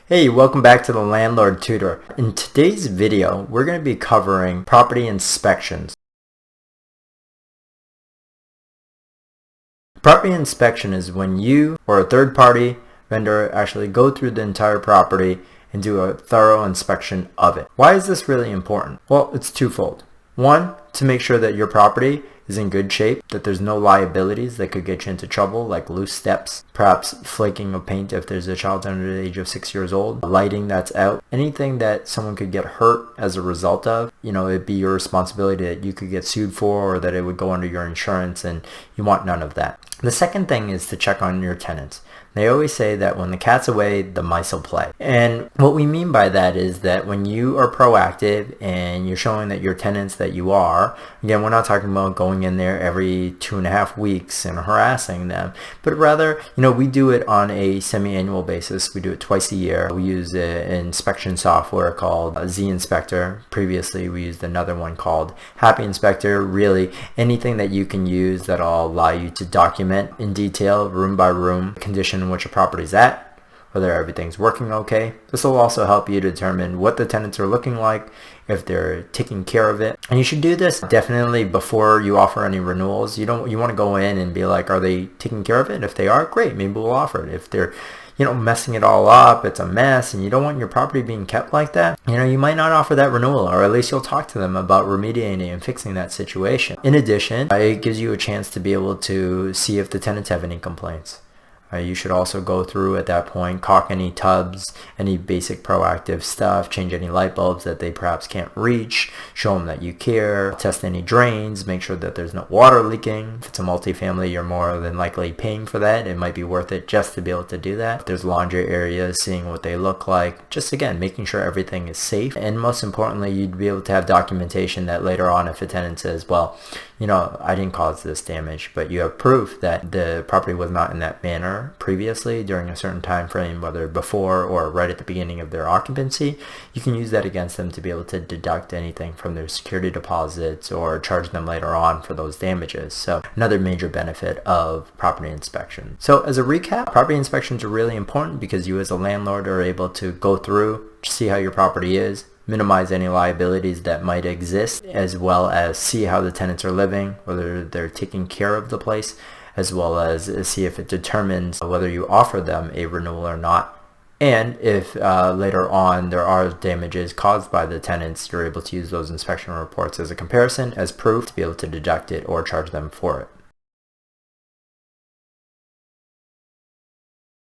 Hey, welcome back to the Landlord Tutor. In today's video, we're going to be covering property inspections. Property inspection is when you or a third-party vendor actually go through the entire property and do a thorough inspection of it. Why is this really important? Well, it's twofold. One, to make sure that your property is in good shape, that there's no liabilities that could get you into trouble, like loose steps, perhaps flaking of paint if there's a child under the age of 6 years old, lighting that's out, anything that someone could get hurt as a result of. It'd be your responsibility that you could get sued for, or that it would go under your insurance, and you want none of that. The second thing is to check on your tenants. They always say that when the cat's away, the mice will play. And what we mean by that is that when you are proactive and you're showing that your tenants that you are, again, we're not talking about going in there every 2.5 weeks and harassing them, but rather, we do it on a semi-annual basis. We do it twice a year. We use an inspection software called Z Inspector. Previously, we used another one called Happy Inspector. Really, anything that you can use that'll allow you to document in detail, room by room, condition in which a property's at, whether everything's working okay. This will also help you determine what the tenants are looking like, if they're taking care of it. And you should do this definitely before you offer any renewals. You want to go in and be like, are they taking care of it? If they are, great, maybe we'll offer it. If they're messing it all up, it's a mess, and you don't want your property being kept like that, you might not offer that renewal, or at least you'll talk to them about remediating and fixing that situation. In addition, it gives you a chance to be able to see if the tenants have any complaints. You should also go through at that point, caulk any tubs, any basic proactive stuff, change any light bulbs that they perhaps can't reach, show them that you care, test any drains, make sure that there's no water leaking. If it's a multifamily, you're more than likely paying for that. It might be worth it just to be able to do that. If there's laundry areas, seeing what they look like, just again, making sure everything is safe. And most importantly, you'd be able to have documentation that later on, if a tenant says, well, I didn't cause this damage, but you have proof that the property was not in that manner previously during a certain time frame, whether before or right at the beginning of their occupancy. You can use that against them to be able to deduct anything from their security deposits or charge them later on for those damages. So another major benefit of property inspection. So as a recap, property inspections are really important because you as a landlord are able to go through, see how your property is, minimize any liabilities that might exist, as well as see how the tenants are living, whether they're taking care of the place, as well as see if it determines whether you offer them a renewal or not. And if later on there are damages caused by the tenants, you're able to use those inspection reports as a comparison, as proof, to be able to deduct it or charge them for it.